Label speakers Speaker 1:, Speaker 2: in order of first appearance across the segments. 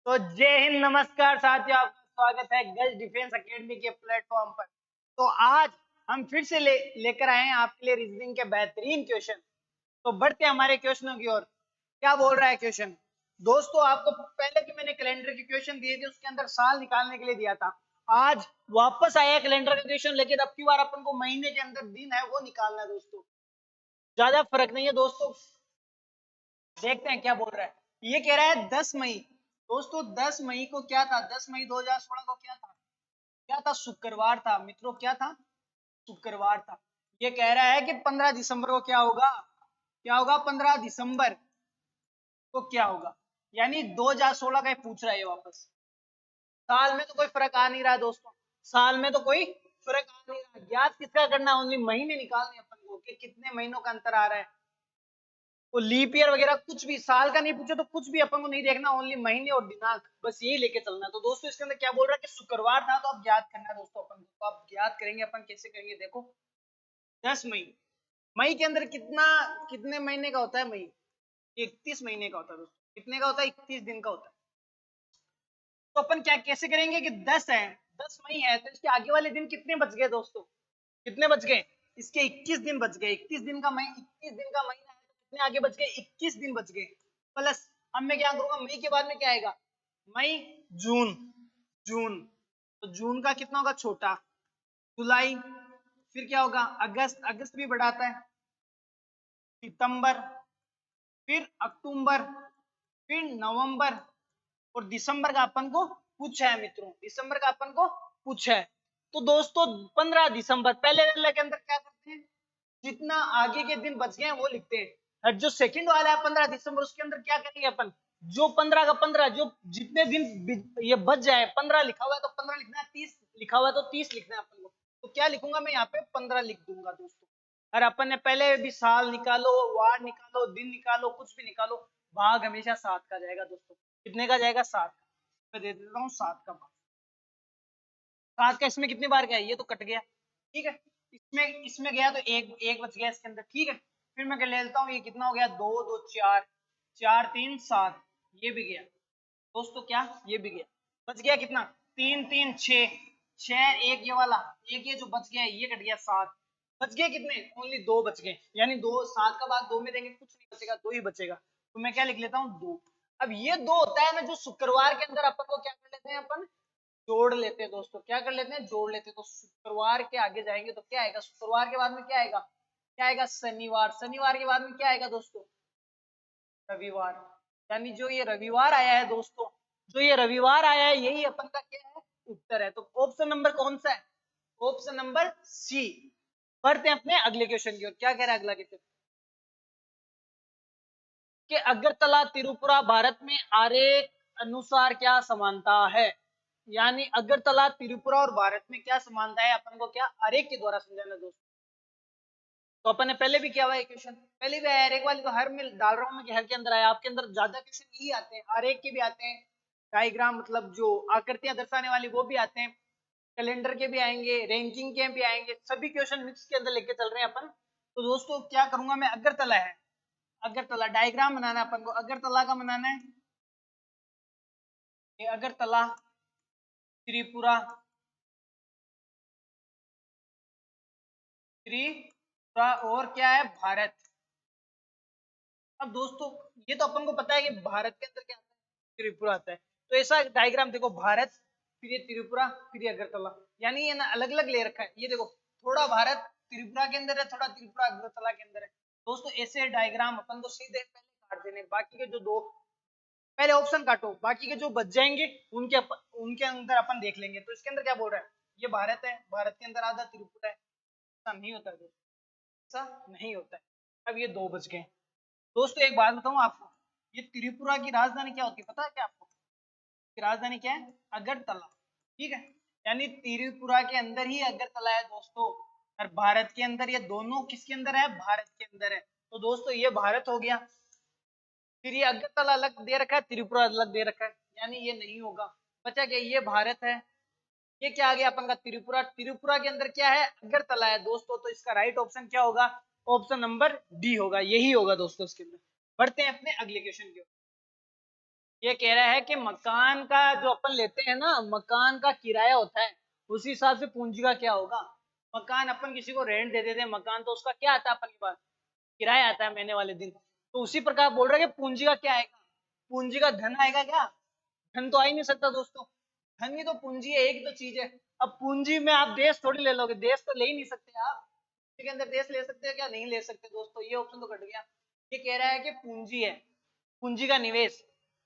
Speaker 1: तो जय हिंद, नमस्कार साथियों, आपका स्वागत है गज डिफेंस एकेडमी के प्लेटफॉर्म पर। तो आज हम फिर से लेकर आए हैं आपके लिए रीजनिंग के बेहतरीन क्वेश्चन। तो बढ़ते हैं हमारे क्वेश्चनों की ओर। क्या बोल रहा है क्वेश्चन? दोस्तों, आपको पहले भी मैंने कैलेंडर के क्वेश्चन दिए थे, उसके अंदर साल निकालने के लिए दिया था। आज वापस आया कैलेंडर का क्वेश्चन, लेकिन अब की बार अपन को महीने के अंदर दिन है वो निकालना है दोस्तों। ज्यादा फर्क नहीं है दोस्तों। देखते हैं क्या बोल रहा है। ये कह रहा है 10 मई। दोस्तों 10 मई को क्या था? 10 मई 2016 को क्या था? क्या था? शुक्रवार था मित्रों। क्या था? शुक्रवार था। ये कह रहा है कि 15 दिसंबर को क्या होगा? क्या होगा 15 दिसंबर को? क्या होगा? यानी 2016 का ही पूछ रहा है ये वापस। साल में तो कोई फर्क आ नहीं रहा है दोस्तों। साल में तो कोई फर्क आ नहीं रहा। ज्ञात किसका करना है? ओनली महीने निकालने अपन को कि कितने महीनों का अंतर आ रहा है। वो लीप ईयर वगैरह कुछ भी साल का नहीं पूछे तो कुछ भी अपन को नहीं देखना, ओनली महीने और दिनांक बस यही लेके चलना है। तो दोस्तों इसके अंदर क्या बोल रहा है कि शुक्रवार था, तो अब ज्ञात करना है दोस्तों अपन को। तो अब ज्ञात करेंगे अपन, कैसे करेंगे देखो। 10 मई। मई के अंदर कितने महीने का होता है मई? 31 महीने का होता है दोस्तों। कितने का होता है? 31 दिन का होता है। तो अपन क्या कैसे करेंगे कि 10 है, 10 मई है, तो इसके आगे वाले दिन कितने बच गए दोस्तों? कितने बच गए? इसके 21 दिन बच गए। 21 दिन का महीना है, तो कितने आगे बच गए? 21 दिन बच गए। प्लस अब मैं क्या करूंगा, मई के बाद में क्या आएगा? मई, जून, जून। तो जून का कितना होगा? छोटा। जुलाई, फिर क्या होगा? अगस्त, अगस्त भी बढ़ाता है। सितंबर, फिर अक्टूबर, फिर नवंबर, और दिसंबर का अपन को पूछा है मित्रों। दिसंबर का अपन को पूछा है। तो दोस्तों 15 दिसंबर, पहले वाले के अंदर क्या करते हैं? जितना आगे के दिन बच गए हैं वो लिखते हैं। और जो सेकंड वाला है 15 दिसंबर, उसके अंदर क्या करेंगे अपन? जो 15 का 15, जो जितने दिन ये बच जाए, 15 लिखा हुआ है तो 15 लिखना है, 30 लिखा हुआ है तो 30 लिखना है अपन को। तो क्या लिखूंगा मैं यहाँ पे? 15 लिख दूंगा दोस्तों। और अपन ने पहले भी साल निकालो, वार निकालो, दिन निकालो, कुछ भी निकालो, भाग हमेशा 7 का जाएगा दोस्तों। कितने का जाएगा? 7 का। मैं दे देता हूँ 7 का भाग। 7 का इसमें कितनी बार गया? ये तो कट गया, ठीक है। इसमें इसमें गया तो एक एक बच गया इसके अंदर, ठीक है। फिर मैं ले लेता हूँ, ये कितना हो गया? 2 2 4, 4 3 7, ये भी गया दोस्तों। क्या? ये भी गया। बच गया कितना? 3 3 6, 6 एक ये वाला, एक ये जो बच गया ये कट गया 7। बच गए कितने? ओनली 2 बच गए। यानी 2, 7 का भाग 2 में देंगे, कुछ नहीं बचेगा, 2 ही बचेगा। तो मैं क्या लिख लेता हूँ? 2। अब ये 2 होता है ना, जो शुक्रवार के अंदर अपन को क्या कर लेते हैं? अपन जोड़ लेते हैं दोस्तों। क्या कर लेते हैं? जोड़ लेते हैं। तो शुक्रवार के आगे जाएंगे तो क्या आएगा? शुक्रवार के बाद में क्या आएगा? क्या आएगा? शनिवार। शनिवार के बाद में क्या आएगा दोस्तों? रविवार। यानी जो ये रविवार आया है दोस्तों, जो ये रविवार आया है, यही अपन का क्या है? उत्तर है। तो ऑप्शन नंबर कौन सा है? Option number C. बढ़ते हैं अपने अगले क्वेश्चन की ओर। क्या कह रहा है अगला क्वेश्चन? कि अगरतला त्रिपुरा भारत में आरेख अनुसार क्या समानता है? यानी अगरतला त्रिपुरा और भारत में क्या समानता है, अपन को क्या आरेख के द्वारा समझाना दोस्तों। तो अपन ने पहले भी किया हुआ है क्वेश्चन, पहले भी आया आरेख वाली। तो हर में डाल रहा हूं मैं कि हर के अंदर आया। आपके अंदर ज्यादा क्वेश्चन यही आते हैं, आरेख के भी आते हैं, डायग्राम मतलब जो आकृतियां दर्शाने वाली वो भी आते हैं, कैलेंडर के भी आएंगे, रैंकिंग के भी आएंगे, सभी क्वेश्चन मिक्स के अंदर लेके चल रहे हैं अपन। तो दोस्तों क्या करूंगा मैं? अगरतला है, अगरतला डायग्राम बनाना है अपन को। अगरतला का बनाना है, ये अगरतला, त्रिपुरा, त्रिपुरा और क्या है? भारत। अब दोस्तों ये तो अपन को पता है कि भारत के अंदर क्या आता है? त्रिपुरा आता है। तो ऐसा डायग्राम देखो, भारत, फिर ये त्रिपुरा, फिर ये अगरतला। यानी ये ना अलग अलग ले रखा है। ये देखो, थोड़ा भारत त्रिपुरा के अंदर है, थोड़ा त्रिपुरा अगरतला के अंदर है। दोस्तों ऐसे डायग्राम अपन को सीधे पहले काट देने, बाकी के जो दो पहले ऑप्शन काटो, बाकी के जो बच जाएंगे उनके अंदर अपन देख लेंगे। तो इसके अंदर क्या बोल रहा है? ये भारत है, भारत के अंदर आधा त्रिपुरा है। ऐसा नहीं होता है दोस्तों, ऐसा नहीं होता है। अब ये 2 बच गए। दोस्तों एक बात बताऊं आपको, ये त्रिपुरा की राजधानी क्या होती है पता है क्या आपको? की राजधानी क्या है? अगरतला, ठीक है। यानी त्रिपुरा के अंदर ही अगरतला है दोस्तों। और भारत के अंदर ये दोनों किसके अंदर है? भारत के अंदर है। तो दोस्तों ये भारत हो गया, फिर ये अगरतला अलग दे रखा है, त्रिपुरा अलग दे रखा है, यानी ये नहीं होगा। बचा क्या? ये भारत है, ये क्या आ गया अपन का? त्रिपुरा। त्रिपुरा के अंदर क्या है? अगरतला है दोस्तों। तो इसका राइट ऑप्शन क्या होगा? ऑप्शन नंबर डी होगा, यही होगा दोस्तों इसके अंदर। बढ़ते हैं अपने अगले क्वेश्चन की ओर। ये कह रहा है कि मकान का जो अपन लेते हैं ना, मकान का किराया होता है, उसी हिसाब से पूंजी का क्या होगा। मकान अपन किसी को रेंट दे देते हैं मकान, तो उसका क्या आता है अपन के पास, किराया आता है महीने वाले दिन। तो उसी प्रकार बोल रहे हैं कि पूंजी का क्या आएगा, पूंजी का धन आएगा क्या, धन तो आ ही नहीं सकता दोस्तों। धन ही तो पूंजी है, एक तो चीज है। अब पूंजी में आप देश थोड़ी ले लोगे, देश तो ले ही नहीं सकते आप। के अंदर देश ले सकते हैं क्या, नहीं ले सकते दोस्तों, ये ऑप्शन तो कट गया। ये कह रहा है कि पूंजी है, पूंजी का निवेश,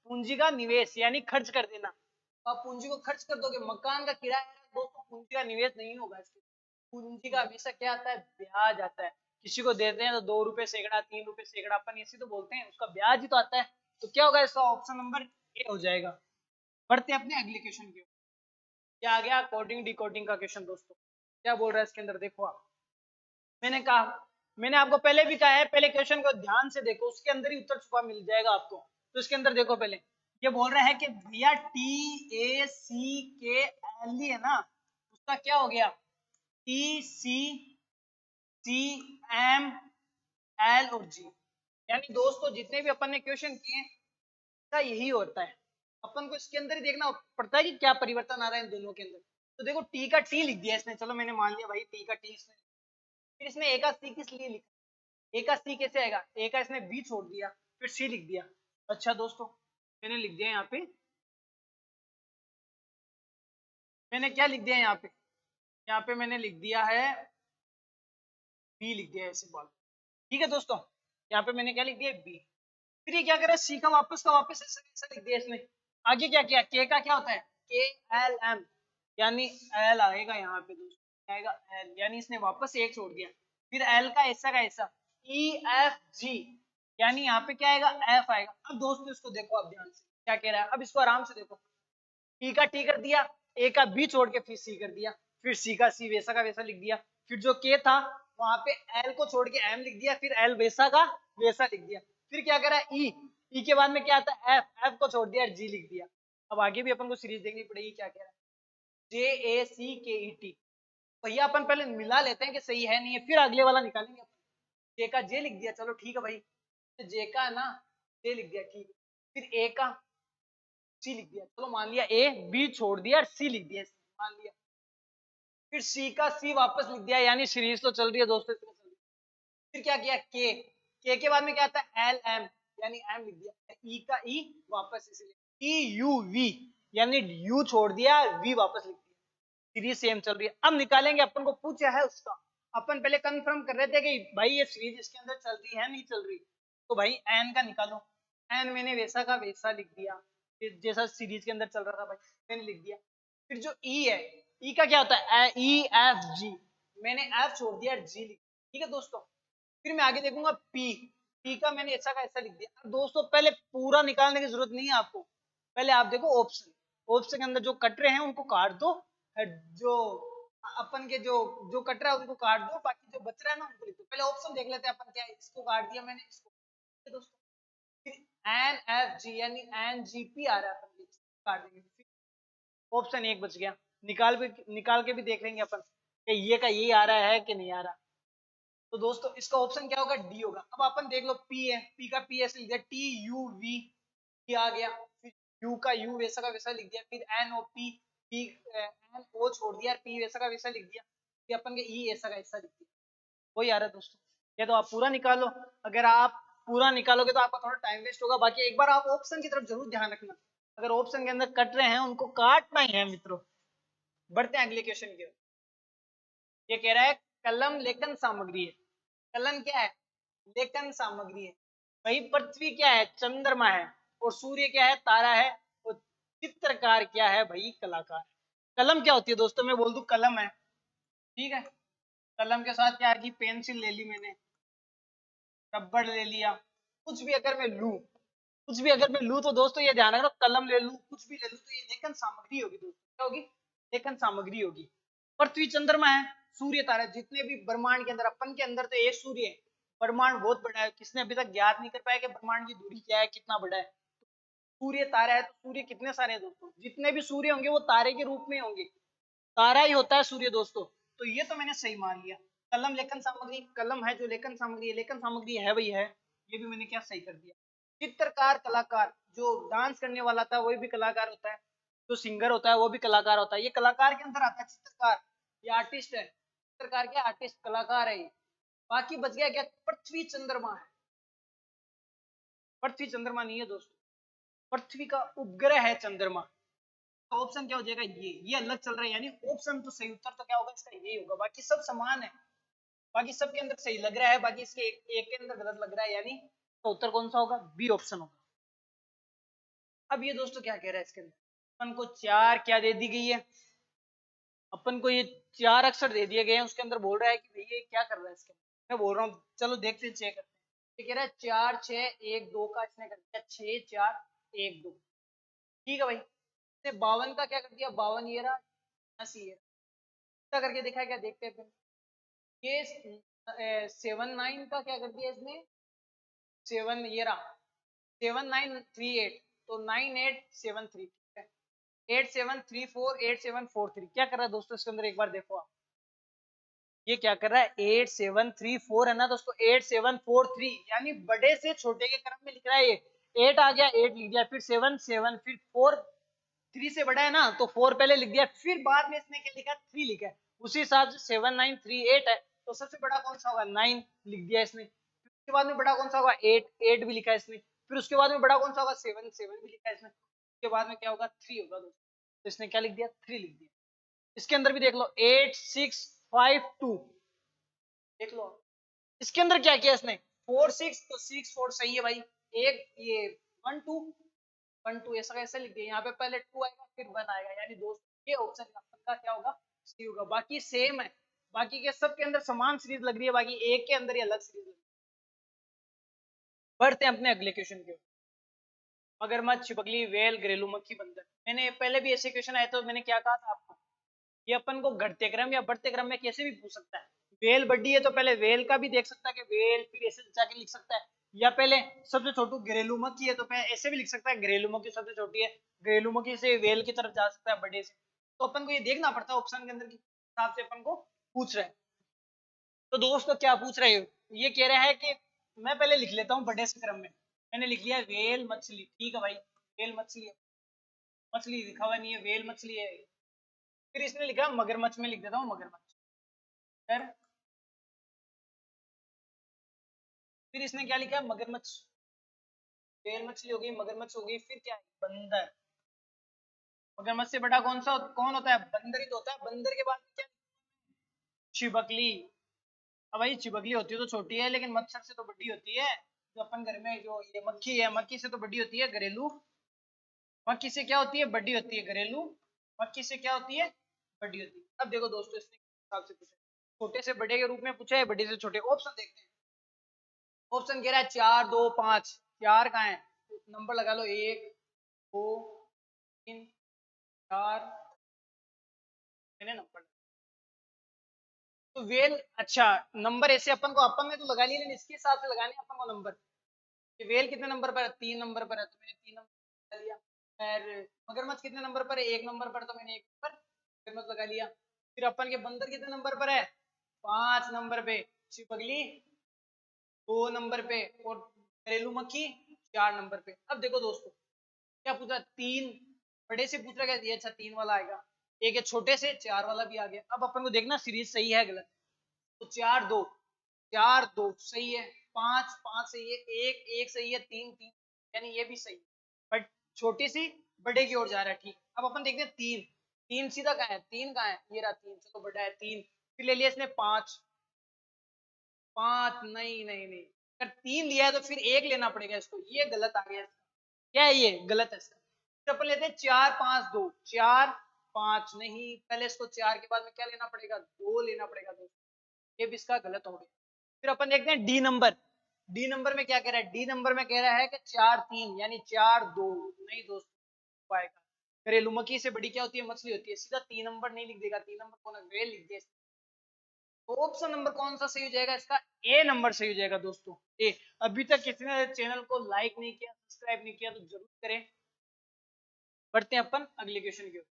Speaker 1: पूंजी का निवेश यानी खर्च कर देना। तो आप पूंजी को खर्च कर दोगे, मकान का किराया है दोस्तों, पूंजी का निवेश नहीं होगा इसके। पूंजी का हमेशा क्या आता है, ब्याज आता है। किसी को देते हैं तो 2 रुपए सैकड़ा, 3 रुपए सैकड़ा, अपन ऐसे तो बोलते हैं, उसका ब्याज ही तो आता है। तो क्या होगा इसका, ऑप्शन नंबर ए हो जाएगा। बढ़ते हैं अपने अगले क्वेश्चन की ओर। क्या आ गया, कोडिंग डिकोडिंग का क्वेश्चन दोस्तों। क्या बोल रहा है इसके अंदर, देखो आप। मैंने कहा, मैंने आपको पहले भी कहा है, पहले क्वेश्चन को ध्यान से देखो, उसके अंदर ही उत्तर छुपा मिल जाएगा आपको। तो इसके अंदर देखो पहले, ये बोल रहा है कि भैया TACKL है ना, उसका क्या हो गया, TCCML और G। यानी दोस्तों जितने भी अपन ने क्वेश्चन किए का यही होता है। अपन को इसके अंदर ही देखना पड़ता है कि क्या परिवर्तन आ रहा है इन दोनों के अंदर। तो देखो टी का टी लिख दिया इसने, चलो मैंने मान लिया भाई टी का टी इसने, फिर इसने ए का सी किस लिए लिखा, ए का सी कैसे आएगा, ए का इसने बी छोड़ दिया, फिर सी लिख दिया। अच्छा दोस्तों, मैंने लिख दिया यहाँ पे, मैंने क्या लिख दिया यहाँ पे मैंने लिख दिया है बी, लिख दिया ऐसे बॉल। ठीक है दोस्तों, यहाँ पे मैंने क्या लिख दिया, बी। फिर ये क्या करे, सी का वापस ऐसा ऐसा लिख दिया इसने। आगे क्या किया, के का क्या होता है, KLM, यानी एल आएगा यहाँ पे दोस्तों, आएगा एल, यानी इसने वापस एक छोड़ दिया। फिर एल का ऐसा EFG, यानी यहाँ पे क्या आएगा, एफ आएगा। अब दोस्तों इसको देखो आप ध्यान से क्या कह रहा है, अब इसको आराम से देखो। टी का टी कर दिया, ए का बी छोड़ के फिर सी कर दिया, फिर सी का सी वैसा का वैसा लिख दिया। फिर जो के था वहां पे एल को छोड़ के एम लिख दिया, फिर एल वैसा का वैसा लिख दिया। फिर क्या करा, ई के बाद में क्या आता है, एफ को छोड़ दिया, जी लिख दिया। अब आगे भी अपन को सीरीज देखनी पड़ेगी, क्या कह रहा है, JACKET। भैया अपन पहले मिला लेते हैं कि सही है नहीं है, फिर अगले वाला निकालेंगे। जे का जे लिख दिया, चलो ठीक है भाई, जे का ना जे लिख दिया, ठीक। फिर ए का सी लिख दिया, चलो मान लिया, ए बी छोड़ दिया, सी लिख दिया, मान लिया। फिर सी का सी वापस लिख दिया, यानी सीरीज तो चल रही है दोस्तों, इसमें चल रही है। फिर क्या किया, के बाद में क्या आता है, LM, यानी एम लिख दिया। ई का ई वापस इसलिए EUV, यानी यू छोड़ दिया, वी वापस लिख दिया। सीरीज सेम चल रही है। अब निकालेंगे, अपन को पूछा है उसका, अपन पहले कंफर्म कर रहे थे कि भाई ये सीरीज इसके अंदर चल रही है नहीं चल रही। तो भाई एन का निकालो, एन मैंने वैसा का वैसा लिख दिया, जैसा सीरीज के अंदर चल रहा था भाई मैंने लिख दिया। फिर जो ई है, ई का क्या होता है, EFG, मैंने एफ छोड़ दिया, जी लिख दिया। ठीक है दोस्तों, फिर मैं आगे देखूंगा पी, पी का मैंने ऐसा का ऐसा लिख दिया। अब दोस्तों पहले पूरा निकालने की जरूरत नहीं है आपको, पहले आप देखो ऑप्शन, ऑप्शन के अंदर जो कट रहे हैं उनको काट दो, जो अपन के जो कट रहा है उनको काट दो, बाकी जो बच रहा है ना उनको लिख दो। पहले ऑप्शन देख लेते हैं अपन, क्या है, इसको काट दिया मैंने, इसको दोस्तों। फिर NFG यानी NGP आ रहा है, अपन काट देंगे, ऑप्शन एक बच गया। निकाल के भी देख लेंगे अपन कि ये का ये आ रहा है कि नहीं आ रहा। तो दोस्तों इसका ऑप्शन क्या होगा, डी होगा। अब अपन देख लो, पी है, पी का पी ऐसे लिख दिया, TUV आ गया, फिर यू का यू वैसा का वैसा लिख दिया, फिर NOP, पी एन ओ छोड़ दिया, पी वैसा का वैसा लिख दिया, फिर अपन के ई ऐसा का ऐसा लिख दिया। वही आ रहा है दोस्तों। ये तो आप पूरा निकालो, अगर आप पूरा निकालोगे तो आपका थोड़ा टाइम वेस्ट होगा। बाकी एक बार आप ऑप्शन की तरफ जरूर ध्यान रखना, अगर ऑप्शन के अंदर कट रहे हैं उनको काटना ही है मित्रों। बढ़ते हैं अगले क्वेश्चन की ओर। ये कह रहा है कलम लेखन सामग्री है, कलम क्या है, लेखन सामग्री है। वही पृथ्वी क्या है, चंद्रमा है, और सूर्य क्या है, तारा है, और चित्रकार क्या है भाई, कलाकार। कलम क्या होती है दोस्तों, मैं बोल दूं कलम है, ठीक है। कलम के साथ क्या है, पेंसिल ले ली मैंने, रबड़ ले लिया, कुछ भी अगर मैं लूं, कुछ भी अगर मैं लूं, तो दोस्तों ये ध्यान रखना, कलम ले लूं, कुछ भी ले लूं, तो ये लेखन सामग्री होगी दोस्तों, क्या होगी, लेखन सामग्री होगी। पृथ्वी चंद्रमा है, सूर्य तारा, जितने भी ब्रह्मांड के अंदर, अपन के अंदर तो एक सूर्य है, ब्रह्मांड बहुत बड़ा है, किसने अभी तक ज्ञात नहीं कर पाया कि ब्रह्मांड की दूरी क्या है, कितना बड़ा है। सूर्य तारा है, तो सूर्य कितने सारे हैं दोस्तों, जितने भी सूर्य होंगे वो तारे के रूप में होंगे, तारा ही होता है सूर्य दोस्तों। तो ये तो मैंने सही मान लिया, कलम लेखन सामग्री, कलम है जो लेखन सामग्री है, लेखन सामग्री है भाई है, ये भी मैंने क्या सही कर दिया। चित्रकार कलाकार, जो डांस करने वाला था वही भी कलाकार होता है, जो सिंगर होता है वो भी कलाकार होता है। ये कलाकार के अंदर आता है चित्रकार, ये आर्टिस्ट है, चित्रकार क्या आर्टिस्ट कलाकार है ये। बाकी बच गया क्या, पृथ्वी चंद्रमा है। पृथ्वी चंद्रमा नहीं है दोस्तों, पृथ्वी का उपग्रह है चंद्रमा। तो ऑप्शन क्या हो जाएगा, ये अलग चल रहा है, यानी ऑप्शन तो सही उत्तर तो क्या होगा इसका, यही होगा। बाकी सब समान है, बाकी सबके अंदर सही लग रहा है, बाकी इसके एक के अंदर गलत लग रहा है, यानी तो उत्तर कौन सा होगा, बी ऑप्शन होगा। अब ये दोस्तों क्या कह रहा है इसके अंदर, अपन को चार क्या दे दी गई है, अपन को ये चार अक्षर दे दिए गए हैं, उसके अंदर बोल रहा है कि भैया ये क्या कर रहा है इसके अंदर। मैं बोल रहा हूँ चलो देखते हैं, चेक करते हैं। ये कह रहा है 4 6 1 2 का इसने कर दिया 6 4 1 2, ठीक है भाई। इसने 52 का क्या कर दिया, 52 ये रहा, 80 ये रहा, करके देखा क्या, देखते हैं फिर। ये 79 का क्या कर दिया इसने, 7 ये रहा 7938, तो 9873, ठीक है। 8734 क्या कर रहा है दोस्तों इसके अंदर, एक बार देखो आप, ये क्या कर रहा है 8734 है ना दोस्तों, 8743, यानी बड़े से छोटे के क्रम में लिख रहा है ये। 8 आ गया, 8 लिख दिया, फिर 7 7, फिर 4 3 से बड़ा है ना तो 4 पहले लिख दिया, फिर बाद में इसने क्या लिखा 3 लिखा है, उसी हिसाब से 7938 है, तो सबसे बड़ा कौन सा होगा 9 लिख दिया इसने। फिर उसके बाद में बड़ा कौन सा होगा 8 8 भी लिखा है इसने, फिर उसके बाद में बड़ा कौन सा होगा 7 7 भी लिखा है इसने, उसके बाद में क्या होगा 3 होगा दोस्तों, तो इसने क्या लिख दिया 3 लिख दिया। इसके अंदर भी देख लो 8652, देख लो इसके अंदर क्या किया इसने 4 6, तो 6 4 सही है भाई, एक ये 1 2 1 2 ऐसा कैसे लिख दिया, यहाँ पे पहले 2 आएगा फिर 1 आएगा, यानी दोस्तों ये ऑप्शन का क्या होगा, सी होगा। बाकी सेम है, बाकी के सब के अंदर समान सीरीज लग रही है, बाकी एक के अंदर ही अलग सीरीज लग रही है। बढ़ते हैं अपने अगले क्वेश्चन के। मगरमच्छ, छिपकली, वेल, घरेलू मक्खी, बंदर। मैंने पहले भी ऐसे क्वेश्चन आए तो मैंने क्या कहा था आपको, ये अपन को घटते क्रम या बढ़ते क्रम में कैसे भी पूछ सकता है। वेल बड़ी है तो पहले वेल का भी देख सकता है कि वेल, फिर ऐसे जाके लिख सकता है, या पहले सबसे छोटू घरेलू मक्खी है तो पहले ऐसे भी लिख सकता है, घरेलू मक्खी सबसे छोटी है, घरेलू मक्खी से वेल की तरफ जा सकता है बड़े से। तो अपन को ये देखना पड़ता है ऑप्शन के अंदर के हिसाब से अपन को पूछ रहे हैं। तो दोस्तों क्या पूछ रहे हो, ये कह रहा है कि मैं पहले लिख लेता हूँ बड़े से क्रम में। मैंने लिख लिया वेल मछली, ठीक है भाई, वेल मछली है, मछली लिखा हुआ नहीं है, वेल मछली है। फिर इसने लिखा मगरमच्छ, में लिख देता हूँ मगरमच्छ। फिर इसने क्या लिखा मगरमच्छ, वेल मछली हो गई, मगरमच्छ हो गई, फिर क्या है बंदर। मगरमच्छ से बड़ा कौन सा कौन होता है, बंदर ही तो होता है। बंदर के बाद में क्या, छिपकली। अब भाई छिपकली होती है तो छोटी है, लेकिन मच्छर से तो बड़ी होती है। जो अपन घर में जो ये मक्खी है, मक्खी से तो बड़ी होती है घरेलू, मक्खी से क्या होती है बड़ी होती है घरेलू, मक्खी से क्या होती है बड़ी होती है। अब देखो दोस्तों इसने किस हिसाब से पूछा, छोटे से बड़े के रूप में पूछा है, बड़े से छोटे। ऑप्शन देखते हैं, ऑप्शन कह रहा है 4 2 5, 4 कहाँ है, नंबर लगा लो 1 2 3 4, मैंने नंबर, तो वेल अच्छा नंबर ऐसे अपन ने तो लगा लिया, लेकिन इसके हिसाब से लगाने अपन को नंबर। वेल कितने नंबर पर है, 3 नंबर पर है, तो मैंने 3 नंबर लगा लिया। फिर मगरमच्छ कितने नंबर पर है, 1 नंबर पर, तो मैंने 1 नंबर मगरमच्छ लगा लिया। फिर अपन के बंदर कितने नंबर पर है, 5 नंबर पे, छिपकली 2 नंबर पे, और घरेलू मक्खी 4 नंबर पे। अब देखो दोस्तों क्या पूछा, 3 बड़े से पूछ रहा है, ये अच्छा 3 वाला आएगा, एक है छोटे से 4 वाला भी आ गया। अब अपन को देखना सीरीज सही है गलत, तो 4 2, 4 2 सही है, 5 5 सही है, 1 1 सही है, 3 3, यानी ये भी सही है, बट छोटी सी बड़े की ओर जा रहा है, ठीक। अब अपन देखते हैं 3 3 सीधा कहाँ है, 3 कहाँ है, ये रहा 3 से तो बड़ा है 3। फिर ले लिया इसने 5 5, नहीं नहीं नहीं, अगर 3 लिया है तो फिर 1 लेना पड़ेगा इसको, ये गलत आ गया। क्या है ये गलत है इसका। फिर अपन लेते हैं 4 5 2, 4 5 नहीं, पहले इसको 4 के बाद में क्या लेना पड़ेगा, 2 लेना पड़ेगा दोस्तों, ये भी इसका गलत हो गया। फिर अपन देखते हैं डी नंबर, डी नंबर में क्या कह रहा है, डी नंबर में कह रहा है कि 4 3, यानी 4 2, नहीं दोस्तों पाएगा। घरेलू मक्खी से बड़ी क्या होती है, मछली होती है, सीधा 3 नंबर नहीं लिख देगा, 3 नंबर कौन है, वेल लिख दिया। तो ऑप्शन नंबर कौन सा सही हो जाएगा इसका, ए नंबर सही हो जाएगा दोस्तों, ए। अभी तक किसी ने चैनल को लाइक नहीं किया, सब्सक्राइब नहीं किया तो जरूर करें। बढ़ते हैं अपन अगले क्वेश्चन की ओर।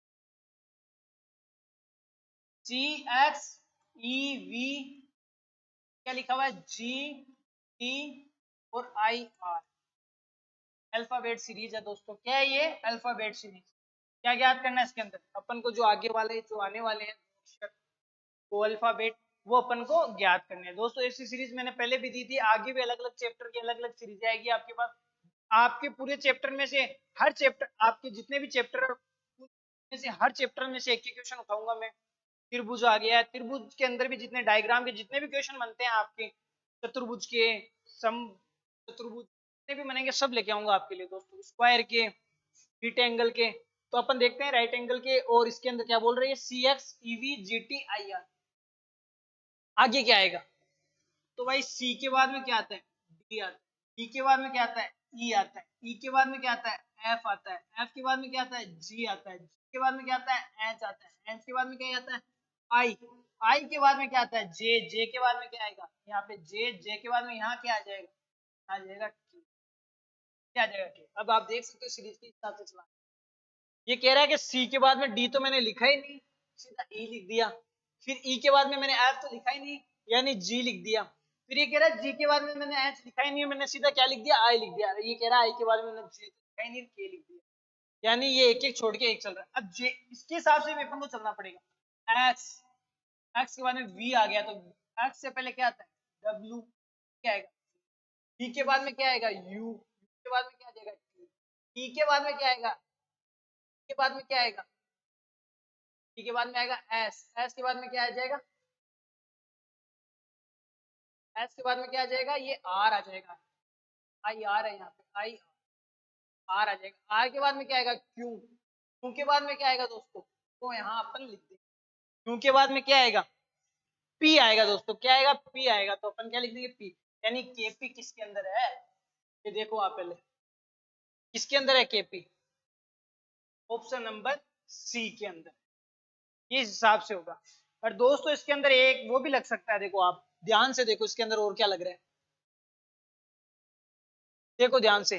Speaker 1: जी एच ई वी, क्या लिखा हुआ है, जी टी और आई आर, अल्फाबेट सीरीज है दोस्तों। क्या है ये? Alphabet series. क्या ज्ञात करना है इसके अंदर अपन को? जो आगे वाले जो आने वाले हैं अक्षर, वो अल्फाबेट, वो अपन को ज्ञात करने हैं दोस्तों। ऐसी सीरीज मैंने पहले भी दी थी, आगे भी अलग अलग चैप्टर की अलग अलग सीरीज आएगी आपके पास। आपके पूरे चैप्टर में से हर चैप्टर, आपके जितने भी चैप्टर में से हर चैप्टर में से एक एक क्वेश्चन उठाऊंगा मैं। त्रिभुज आ गया, त्रिभुज के अंदर भी जितने डायग्राम के जितने भी क्वेश्चन बनते हैं आपके, चतुर्भुज के, सम चतुर्भुज जितने भी बनेंगे सब लेके आऊंगा आपके लिए दोस्तों। स्क्वायर के, रीट एंगल के। तो अपन देखते हैं राइट एंगल के, और इसके अंदर क्या बोल रही है? C X EV G T I R. आगे क्या आएगा? तो भाई सी के बाद में क्या आता है? डी आता है। डी के बाद में क्या आता है? ई आता है। ई के बाद में क्या आता है? एफ आता है। एफ के बाद में क्या आता है? जी आता है। जी के बाद में क्या आता है? एच आता है। एच के बाद में क्या आता है? आई। आई के बाद में क्या आता है? जे। जे के बाद में क्या आएगा? यहाँ पे जे। जे के बाद में यहाँ क्या आ जाएगा? आ जाएगा K। क्या आ जाएगा? K। अब आप देख सकते हो सीरीज के हिसाब से चला। ये कह रहा है कि सी के बाद में डी तो मैंने लिखा ही नहीं, सीधा ई लिख दिया। फिर ई के बाद में मैंने एफ तो लिखा ही नहीं, यानी जी लिख दिया। फिर ये कह रहा है जी के बाद में मैंने एच लिखा ही नहीं, मैंने सीधा क्या लिख दिया? आई लिख दिया। ये कह रहा है आई के बाद में मैंने जे लिखा ही नहीं, के लिख दिया। यानी ये एक एक छोड़ के एक चल रहा है। अब जे इसके हिसाब से अपन को चलना पड़ेगा। एक्स, एक्स के बाद में वी आ गया, तो एक्स से पहले क्या आता है? डब्ल्यू। क्या आएगा? वी के बाद में क्या आएगा? यू। के बाद में क्या आ जाएगा? टी। टी के बाद में क्या आएगा? के बाद में क्या आएगा? टी के बाद में आएगा एस। एस के बाद में क्या आ जाएगा? एस के बाद में क्या आ जाएगा? ये आर आ जाएगा। आई आर है यहाँ पे, आई आर आ जाएगा। आर के बाद में क्या आएगा? क्यू। क्यू के बाद में क्या आएगा दोस्तों? तो यहाँ अपन लिख देंगे। क्यू के बाद में क्या आएगा? पी आएगा दोस्तों। क्या आएगा? पी आएगा। तो अपन क्या लिख देंगे? पी। यानी केपी किसके अंदर है? ये देखो आप पहले, किसके अंदर है केपी? ऑप्शन नंबर सी के अंदर। इस हिसाब से होगा। और दोस्तों इसके अंदर एक वो भी लग सकता है, देखो आप ध्यान से देखो इसके अंदर और क्या लग रहा है, देखो ध्यान से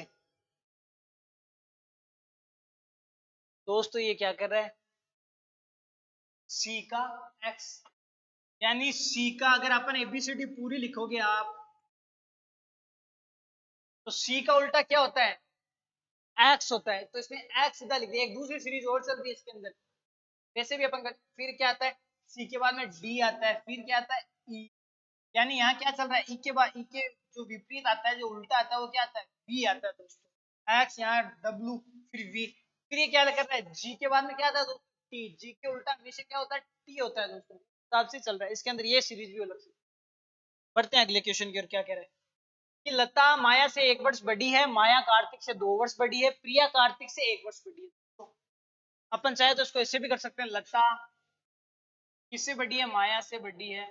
Speaker 1: दोस्तों। ये क्या कर रहा है? सी का एक्स, यानी सी का अगर अपन एबीसीडी पूरी लिखोगे आप, तो सी का उल्टा क्या होता है? एक्स होता है। तो इसमें एक्स सीधा लिख दिया। एक दूसरी सीरीज और चल रही है इसके अंदर, वैसे भी अपन फिर क्या आता है? सी के बाद में डी आता है, फिर क्या आता है? ई। यानी यहाँ क्या चल रहा है? ई के बाद, ई के जो विपरीत आता है, जो उल्टा आता है, वो क्या आता है? वी आता है दोस्तों। एक्स यहाँ डब्ल्यू, फिर वी। फिर ये क्या कर रहा है? जी के बाद में क्या आता है दोस्तों? टी। जी के उल्टा हमेशा क्या होता है? टी होता है दोस्तों। हिसाब से चल रहा है इसके अंदर, ये सीरीज भी अलग से। बढ़ते हैं अगले क्वेश्चन की ओर। क्या कह रहे हैं कि लता माया से 1 वर्ष बड़ी है, माया कार्तिक से 2 वर्ष बड़ी है, प्रिया कार्तिक से 1 वर्ष बड़ी है। तो अपन चाहे तो इसको ऐसे भी कर सकते हैं, लता किससे बड़ी है? माया से बड़ी है,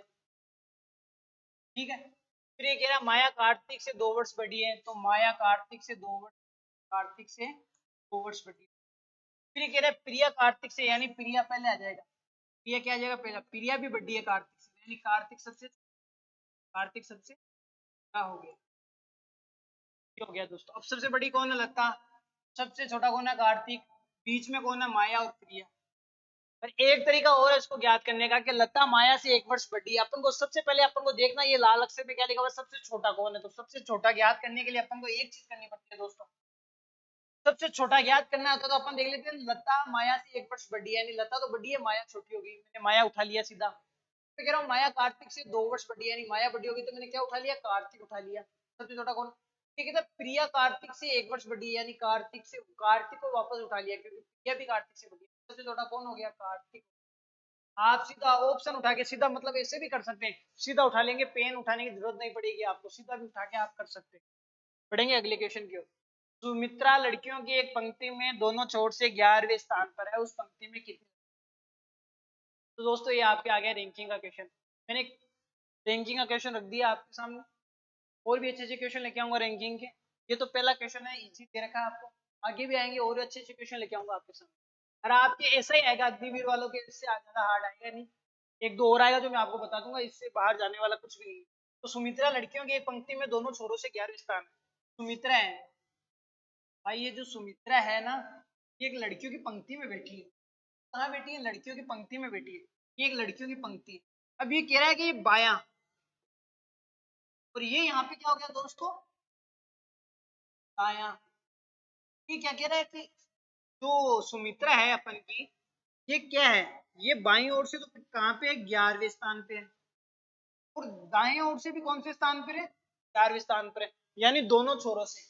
Speaker 1: ठीक है। फिर ये कह रहा है माया कार्तिक से 2 वर्ष बड़ी है, तो माया कार्तिक से 2 वर्ष, कार्तिक से 2 वर्ष बड़ी है। फिर ये कह रहा है प्रिया कार्तिक से, यानी प्रिया पहले आ जाएगा। प्रिया क्या आ जाएगा? पहला। प्रिया भी बड़ी है कार्तिक से, यानी कार्तिक सबसे क्या हो गया? ये हो गया दोस्तों। अब सबसे बड़ी कौन है? लता। सबसे छोटा कौन है? कार्तिक। बीच में कौन है? माया और प्रिया। पर एक तरीका और है इसको ज्ञात करने का कि लता माया से 1 वर्ष बड़ी है। अपन को सबसे पहले अपन को देखना, ये लाल अक्षर पे क्या लिखा हुआ है? सबसे छोटा कौन है। तो सबसे छोटा ज्ञात करने के लिए अपन को एक चीज करनी पड़ती है दोस्तों, सबसे छोटा ज्ञात करना होता है। तो अपन देख लेते हैं, लता माया से 1 वर्ष बड़ी है, यानी लता तो बड़ी है, माया छोटी होगी। मैंने माया उठा लिया सीधा। तो कह रहा हूँ माया कार्तिक से 2 वर्ष बड़ी है, यानी माया बड़ी होगी, तो मैंने क्या उठा लिया? कार्तिक उठा लिया। सबसे छोटा कौन? ठीक है। तो प्रिया कार्तिक से 1 वर्ष बड़ी है, यानी कार्तिक को वापस उठा लिया, क्योंकि प्रिया भी कार्तिक से बड़ी है। सबसे छोटा कौन हो गया? कार्तिक। आप सीधा ऑप्शन उठा के सीधा, मतलब ऐसे भी कर सकते हैं, सीधा उठा लेंगे, पेन उठाने की जरूरत नहीं पड़ेगी आपको, सीधा भी उठा के आप कर सकते हैं। पढ़ेंगे अगले क्वेश्चन की ओर। सुमित्रा लड़कियों की एक पंक्ति में दोनों छोर से 11वें स्थान पर है, उस पंक्ति में कितनी? तो दोस्तों ये आपके आ गया रैंकिंग का क्वेश्चन। मैंने रैंकिंग का क्वेश्चन रख दिया आपके सामने, और भी अच्छे अच्छे क्वेश्चन लेके आऊंगा रैंकिंग के। ये तो पहला क्वेश्चन है, इजी दे रखा है आपको, आगे भी आएंगे और अच्छे अच्छे क्वेश्चन लेके आऊंगा आपके सामने। और आपके ऐसा ही आएगा, अग्निवीर वालों के इससे ज्यादा हार्ड आएगा नहीं, एक दो और आएगा जो मैं आपको बता दूंगा, इससे बाहर जाने वाला कुछ भी नहीं है। तो सुमित्रा लड़कियों की एक पंक्ति में दोनों छोरों से 11वें स्थान है। सुमित्रा है भाई, ये जो सुमित्रा है ना, ये एक लड़कियों की पंक्ति में बैठी है। कहाँ बैठी है? लड़कियों की पंक्ति में बैठी है। ये एक लड़कियों की पंक्ति है। अब ये कह रहा है कि ये बायां, और ये यहाँ पे क्या हो गया दोस्तों? दायां। ये क्या कह रहा है कि जो सुमित्रा है अपन की, ये क्या है, ये बाईं ओर से तो कहाँ पे है, 11वें स्थान पे है, और दाएं ओर से भी कौन से स्थान पर है, 4वें स्थान पर है। यानी दोनों छोरों से,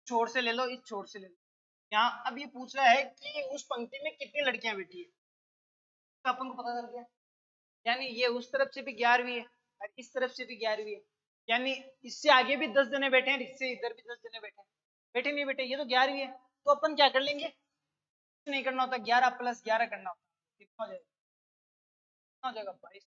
Speaker 1: छोर से ले लो, इस छोर से ले लो। यहाँ अब ये पूछ रहा है कि उस पंक्ति में कितनी लड़कियां बैठी है, तो अपन को पता चल गया। यानी ये उस तरफ से भी 11वीं है और इस तरफ से भी 11वीं है, यानी इससे आगे भी 10 जने बैठे हैं, इससे इधर भी 10 जने बैठे हैं। बैठे नहीं बैठे, ये तो 11वीं है, तो अपन क्या कर लेंगे, कुछ नहीं करना होता, 11 + 11 करना होता, कितना हो जाएगा, कितना हो जाएगा, 22।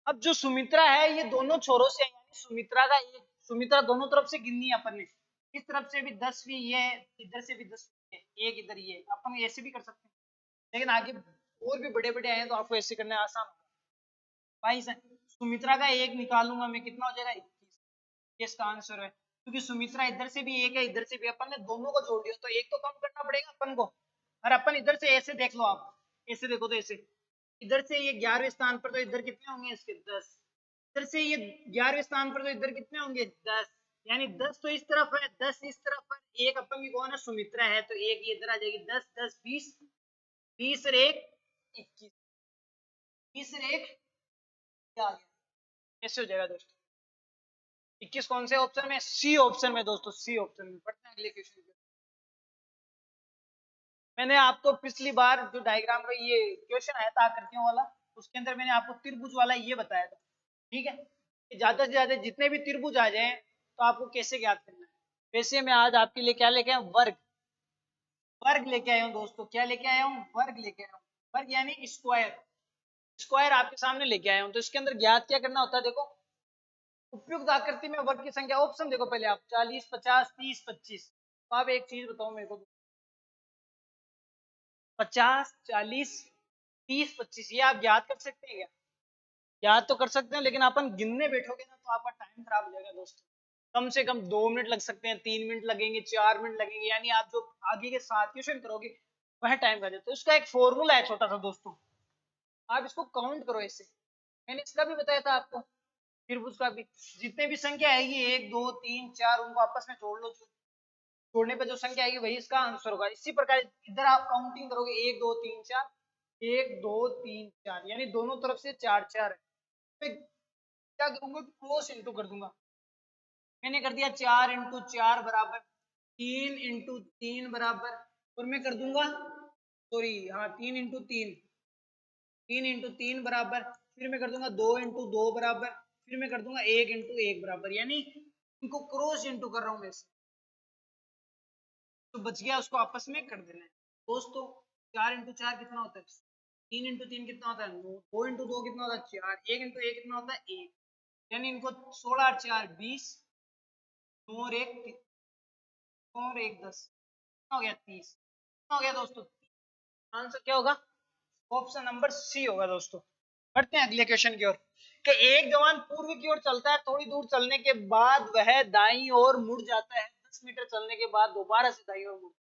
Speaker 1: अब जो सुमित्रा है ये दोनों छोरों से है, यानी सुमित्रा का एक, सुमित्रा दोनों तरफ से गिननी है अपन ने, इस तरफ से भी 10वीं ये, इधर से भी 10वीं है, एक इधर ये, अपन ऐसे भी कर सकते हैं, लेकिन आगे और भी बड़े बड़े आए हैं तो आपको ऐसे करना आसान होगा। 22 है, सुमित्रा का एक निकालूंगा मैं, कितना हो जाएगा, 21। ये इसका आंसर है, क्योंकि सुमित्रा इधर से भी एक है, इधर से भी, अपन ने दोनों को जोड़ दिया तो एक तो कम करना पड़ेगा अपन को। और अपन इधर से ऐसे देख लो, आप ऐसे देखो तो ऐसे, इधर से ये 11वें स्थान पर, तो इधर कितने होंगे इसके, 10। इधर से ये 11वें स्थान पर, तो इधर कितने होंगे, 10। यानी 10 तो इस तरफ है, 10 इस तरफ है, एक अपन की कौन है, सुमित्रा है, तो एक ये इधर आ जाएगी, 10 10 20, 20 और 1 21, 20 और 1 क्या आ गया, कैसे हो जाएगा दोस्तों, 21 कौन से ऑप्शन में, सी ऑप्शन में दोस्तों, सी ऑप्शन में। पढ़ते हैं अगले क्वेश्चन पे। मैंने आपको पिछली बार जो डायग्राम का ये क्वेश्चन आया था आकृतियों वाला, उसके अंदर मैंने आपको त्रिभुज वाला ये बताया था, ठीक है, कि ज्यादा से ज्यादा जितने भी त्रिभुज आ जाएं तो आपको कैसे ज्ञात करना है। वैसे मैं आज आपके लिए क्या लेके आया हूं, वर्ग, वर्ग लेके आया हूं दोस्तों, क्या लेके आया हूं, वर्ग लेके आया हूं, वर्ग यानी स्क्वायर, स्क्वायर आपके सामने लेके आया हूं। तो इसके अंदर ज्ञात क्या करना होता है, देखो, उपयुक्त आकृति में वर्ग की संख्या, ऑप्शन देखो पहले आप, 40 50 30 25। तो आप एक चीज बताओ मेरे को, 50 40 30 25, ये आप याद कर सकते हैं क्या, याद तो कर सकते हैं, लेकिन अपन गिनने बैठोगे ना तो आपका टाइम खराब हो जाएगा दोस्तों। कम से कम 2 मिनट लग सकते हैं, 3 मिनट लगेंगे, 4 मिनट लगेंगे, यानी आप जो आगे के 7 क्वेश्चन करोगे वह टाइम का देते। तो इसका एक फॉर्मूला है छोटा सा दोस्तों, आप इसको काउंट करो ऐसे, मैंने इसका भी बताया था आपको, त्रिभुज का भी, जितने भी संख्या आएगी 1 2 3 4 उनको आपस में जोड़ लो, जोड़ने पे जो संख्या आएगी वही इसका आंसर होगा। इसी प्रकार इधर आप काउंटिंग करोगे, 1 2 3 4, 1 2 3 4, यानी दोनों तरफ से 4 4 है। मैं क्या करूंगा, क्रॉस इंटू कर दूंगा, मैंने कर दिया 4 इंटू 4 बराबर 3 इंटू 3 बराबर, और मैं कर दूंगा, सॉरी हाँ, 3 इंटू 3, 3 इंटू 3 बराबर, फिर मैं कर दूंगा 2 इंटू 2 बराबर, फिर मैं कर दूंगा 1 इंटू 1 बराबर, यानी इनको क्रॉस इंटू कर रहा हूँ मैं, तो बच गया, उसको आपस में कर देना है दोस्तों। 4 इंटू 4 कितना होता है, 3 इंटू 3 कितना होता है, 9, 2 इंटू 2 कितना होता है, 4, 1 इंटू 1 कितना होता है, 1, यानी इनको 16 और 4 20, 9 और 1 9 और 1 10, कितना हो गया, 30, कितना हो गया दोस्तों, आंसर क्या होगा, ऑप्शन नंबर सी होगा दोस्तों। बढ़ते हैं अगले क्वेश्चन की ओर, कि एक जवान पूर्व की ओर चलता है, थोड़ी दूर चलने के बाद वह दाईं ओर मुड़ जाता है, 10 मीटर चलने के बाद दोबारा से दाईं ओर मुड़,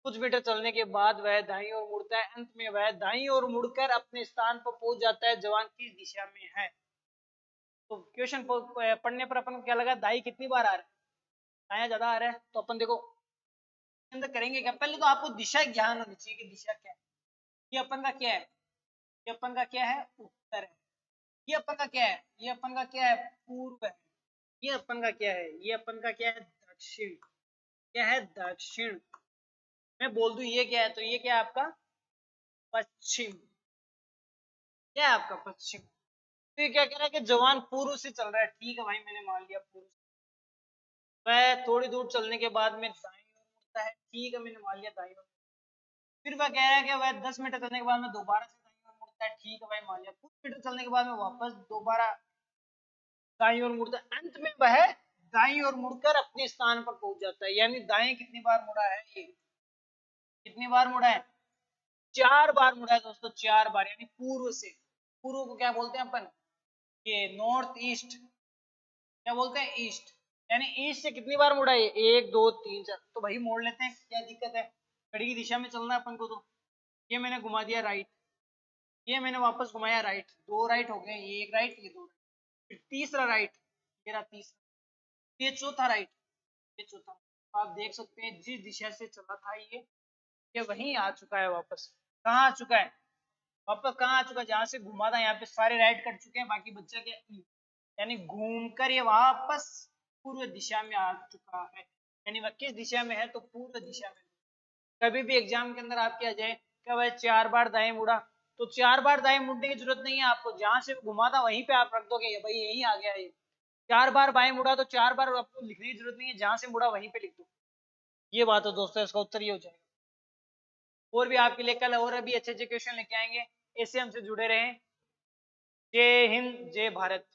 Speaker 1: कुछ मीटर चलने के बाद वह दाईं ओर मुड़ता है, अंत में वह दाईं ओर मुड़कर अपने स्थान पर पहुंच जाता है, जवान किस दिशा में है। तो क्वेश्चन पढ़ने पर अपन को क्या लगा, दाई कितनी बार आ रहा है, दाया ज्यादा आ रहा है, तो अपन देखो अंदर करेंगे क्या, पहले तो आपको दिशा ज्ञान होनी चाहिए कि दिशा क्या है। ये अपन का क्या है, ये अपन का क्या है, उत्तर है। ये अपन का क्या है, ये अपन का क्या है, पूर्व है। ये अपन का क्या है, ये अपन का क्या है, दक्षिण, क्या है, दक्षिण। मैं बोल दूं ये क्या है, तो ये क्या है आपका पश्चिम, क्या है आपका पश्चिम। तो ये क्या कह रहा है कि जवान पूर्व से चल रहा है, ठीक है भाई, मैंने मान लिया पूर्व से, वह थोड़ी दूर चलने के बाद में दाईं ओर मुड़ता है, ठीक है, मैंने मान लिया दाईं ओर। फिर वह कह रहा है कि वह 10 मीटर चलने के बाद में दोबारा से दाईं ओर मुड़ता है, ठीक है भाई, मान लिया। कुछ मीटर चलने के बाद में वापस दोबारा दाईं ओर मुड़ता है, अंत में वह दाईं ओर मुड़कर अपने स्थान पर पहुंच जाता है। यानी दाएं कितनी बार मुड़ा है, ये कितनी बार मुड़ा है, 4 बार मुड़ा है दोस्तों, 4 बार, यानी पूर्व से। पूर्व को क्या बोलते हैं अपन, ये नॉर्थ ईस्ट, क्या बोलते हैं, ईस्ट, यानी ईस्ट से कितनी बार मुड़ा है, 1 2 3 4, तो भाई मोड़ लेते हैं, क्या दिक्कत है, घड़ी की दिशा में चलना है अपन को। तो ये मैंने घुमा दिया राइट, ये मैंने वापस घुमाया राइट, 2 राइट हो गए, ये 1 राइट, ये 2 राइट, फिर तीसरा राइट, ये रहा तीसरा, ये चौथा राइट, ये चौथा, आप देख सकते हैं जिस दिशा से चला था ये वहीं आ चुका है वापस। कहाँ आ चुका है? वापस कहाँ आ चुका है? जहां से घुमा था यहाँ पे सारे राइट कर चुके हैं, बाकी बच्चा के यानी घूमकर ये वापस पूर्व दिशा में आ चुका है। यानी वह किस दिशा में है? तो पूर्व दिशा में। कभी भी एग्जाम के अंदर आपके आ जाए क्या भाई 4 बार दाएं मुड़ा, तो 4 बार दाएं मुड़ने की जरूरत नहीं है आपको, जहां से घुमा था वहीं पे आप रख दोगे, भाई यही आ गया ये। 4 बार बाएं मुड़ा तो 4 बार आपको लिखने की जरूरत नहीं है, जहां से मुड़ा वहीं पे लिख दो। ये बात है दोस्तों, इसका उत्तर ये हो जाएगा। और भी आपके लिए कल और भी अच्छे अच्छे क्वेश्चन लेके आएंगे, ऐसे हमसे जुड़े रहें। जय हिंद, जय भारत।